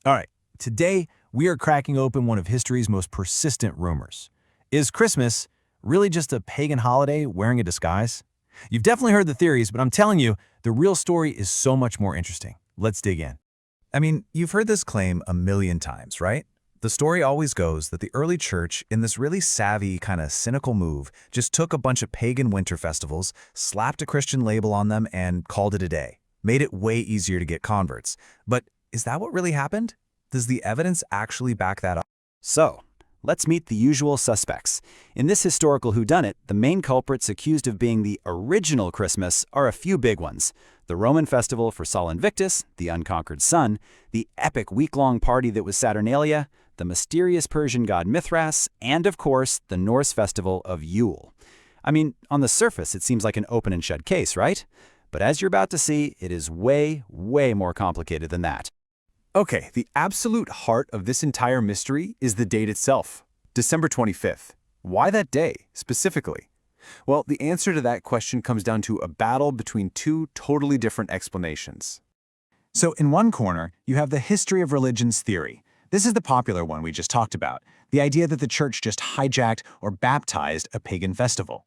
All right, today we are cracking open one of history's most persistent rumors. Is Christmas really just a pagan holiday wearing a disguise? You've definitely heard the theories, but I'm telling you, the real story is so much more interesting. Let's dig in. I mean, you've heard this claim a million times, right? The story always goes that the early church, in this really savvy, kind of cynical move, just took a bunch of pagan winter festivals, slapped a Christian label on them, and called it a day. Made it way easier to get converts. But is that what really happened? Does the evidence actually back that up? So, let's meet the usual suspects. In this historical whodunit, the main culprits accused of being the original Christmas are a few big ones. The Roman festival for Sol Invictus, the unconquered sun, the epic week-long party that was Saturnalia, the mysterious Persian god Mithras, and of course, the Norse festival of Yule. I mean, on the surface, it seems like an open and shut case, right? But as you're about to see, it is way, way more complicated than that. Okay, the absolute heart of this entire mystery is the date itself, December 25th. Why that day, specifically? Well, the answer to that question comes down to a battle between two totally different explanations. So in one corner, you have the history of religions theory. This is the popular one we just talked about, the idea that the church just hijacked or baptized a pagan festival.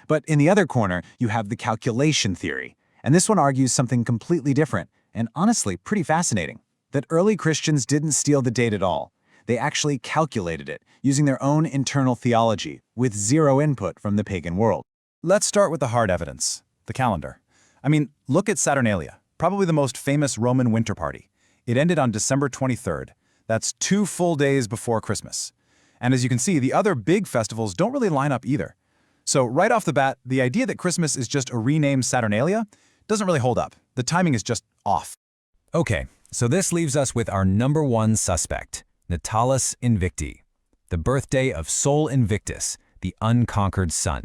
But in the other corner, you have the calculation theory, and this one argues something completely different, and honestly pretty fascinating. That early Christians didn't steal the date at all. They actually calculated it, using their own internal theology, with zero input from the pagan world. Let's start with the hard evidence, the calendar. I mean, look at Saturnalia, probably the most famous Roman winter party. It ended on December 23rd. That's 2 full days before Christmas. And as you can see, the other big festivals don't really line up either. So right off the bat, the idea that Christmas is just a renamed Saturnalia doesn't really hold up. The timing is just off. Okay, so this leaves us with our number one suspect, Sol Invictus, the birthday of Sol Invictus, the unconquered sun.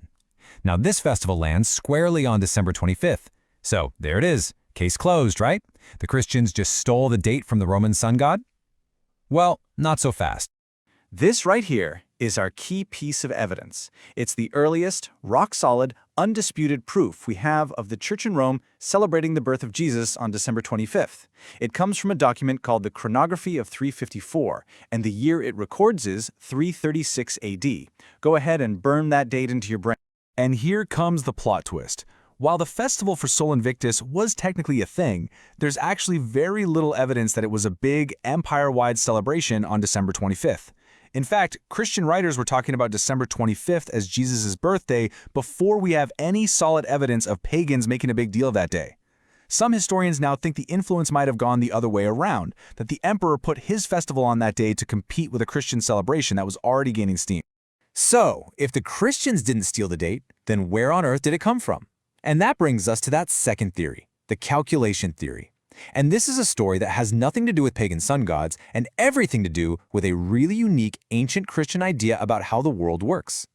Now this festival lands squarely on December 25th. So there it is, case closed, right? The Christians just stole the date from the Roman sun god? Well, not so fast. This right here is our key piece of evidence. It's the earliest, rock-solid, undisputed proof we have of the Church in Rome celebrating the birth of Jesus on December 25th. It comes from a document called the Chronography of 354, and the year it records is 336 AD. Go ahead and burn that date into your brain. And here comes the plot twist. While the festival for Sol Invictus was technically a thing, there's actually very little evidence that it was a big, empire-wide celebration on December 25th. In fact, Christian writers were talking about December 25th as Jesus' birthday before we have any solid evidence of pagans making a big deal of that day. Some historians now think the influence might have gone the other way around, that the emperor put his festival on that day to compete with a Christian celebration that was already gaining steam. So, if the Christians didn't steal the date, then where on earth did it come from? And that brings us to that second theory, the calculation theory. And this is a story that has nothing to do with pagan sun gods and everything to do with a really unique ancient Christian idea about how the world works.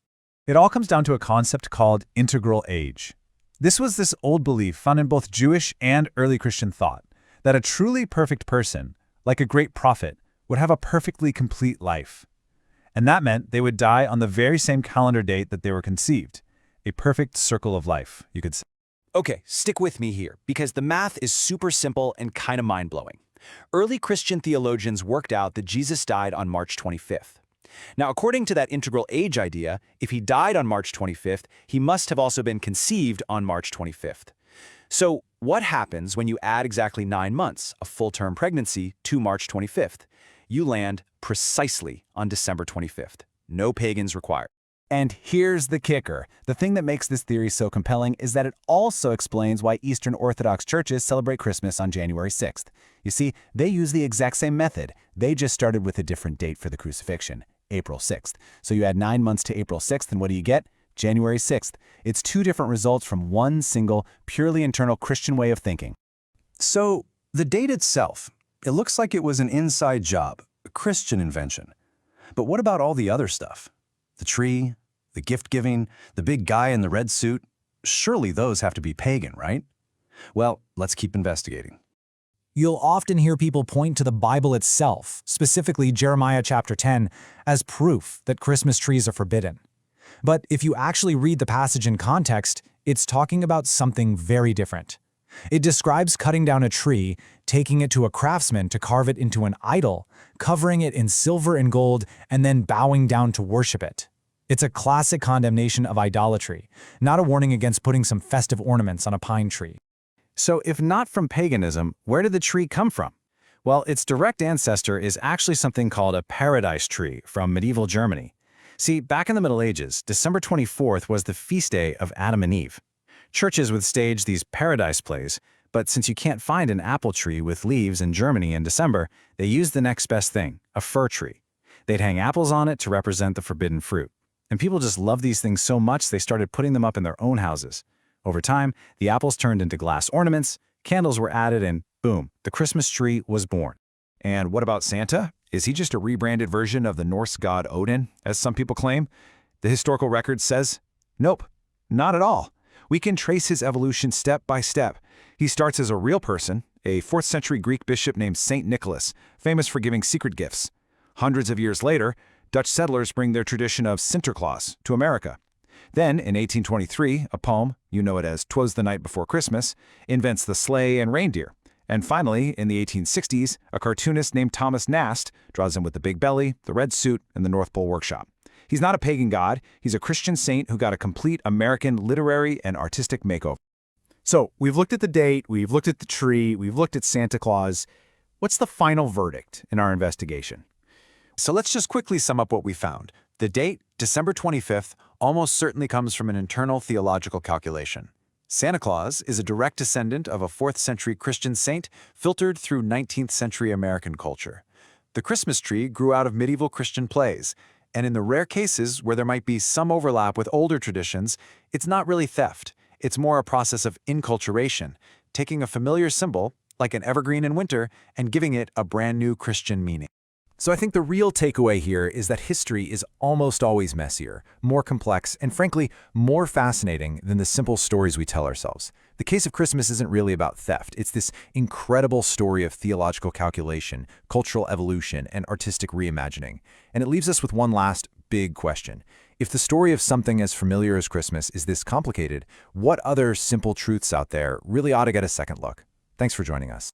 It all comes down to a concept called integral age. This was this old belief found in both Jewish and early Christian thought, that a truly perfect person, like a great prophet, would have a perfectly complete life. And that meant they would die on the very same calendar date that they were conceived. A perfect circle of life, you could say. Okay, stick with me here, because the math is super simple and kind of mind-blowing. Early Christian theologians worked out that Jesus died on March 25th. Now, according to that integral age idea, if he died on March 25th, he must have also been conceived on March 25th. So, what happens when you add exactly 9 months, a full-term pregnancy, to March 25th? You land precisely on December 25th. No pagans required. And here's the kicker. The thing that makes this theory so compelling is that it also explains why Eastern Orthodox churches celebrate Christmas on January 6th. You see, they use the exact same method. They just started with a different date for the crucifixion, April 6th. So you add 9 months to April 6th, and what do you get? January 6th. It's 2 different results from one single, purely internal Christian way of thinking. So, the date itself, it looks like it was an inside job, a Christian invention. But what about all the other stuff? The tree, the gift-giving, the big guy in the red suit? Surely those have to be pagan, right? Well, let's keep investigating. You'll often hear people point to the Bible itself, specifically Jeremiah chapter 10, as proof that Christmas trees are forbidden. But if you actually read the passage in context, it's talking about something very different. It describes cutting down a tree, taking it to a craftsman to carve it into an idol, covering it in silver and gold, and then bowing down to worship it. It's a classic condemnation of idolatry, not a warning against putting some festive ornaments on a pine tree. So if not from paganism, where did the tree come from? Well, its direct ancestor is actually something called a paradise tree from medieval Germany. See, back in the Middle Ages, December 24th was the feast day of Adam and Eve. Churches would stage these paradise plays, but since you can't find an apple tree with leaves in Germany in December, they used the next best thing, a fir tree. They'd hang apples on it to represent the forbidden fruit. And people just loved these things so much they started putting them up in their own houses. Over time, the apples turned into glass ornaments, candles were added, and boom, the Christmas tree was born. And what about Santa? Is he just a rebranded version of the Norse god Odin, as some people claim? The historical record says, nope, not at all. We can trace his evolution step by step. He starts as a real person, a 4th century Greek bishop named Saint Nicholas, famous for giving secret gifts. Hundreds of years later, Dutch settlers bring their tradition of Sinterklaas to America. Then, in 1823, a poem, you know it as "'Twas the Night Before Christmas," invents the sleigh and reindeer. And finally, in the 1860s, a cartoonist named Thomas Nast draws him with the big belly, the red suit, and the North Pole workshop. He's not a pagan god, he's a Christian saint who got a complete American literary and artistic makeover. So we've looked at the date, we've looked at the tree, we've looked at Santa Claus. What's the final verdict in our investigation? So let's just quickly sum up what we found. The date, December 25th, almost certainly comes from an internal theological calculation. Santa Claus is a direct descendant of a 4th century Christian saint filtered through 19th century American culture. The Christmas tree grew out of medieval Christian plays, and in the rare cases where there might be some overlap with older traditions, it's not really theft. It's more a process of inculturation, taking a familiar symbol, like an evergreen in winter, and giving it a brand new Christian meaning. So I think the real takeaway here is that history is almost always messier, more complex, and frankly, more fascinating than the simple stories we tell ourselves. The case of Christmas isn't really about theft. It's this incredible story of theological calculation, cultural evolution, and artistic reimagining. And it leaves us with one last big question. If the story of something as familiar as Christmas is this complicated, what other simple truths out there really ought to get a second look? Thanks for joining us.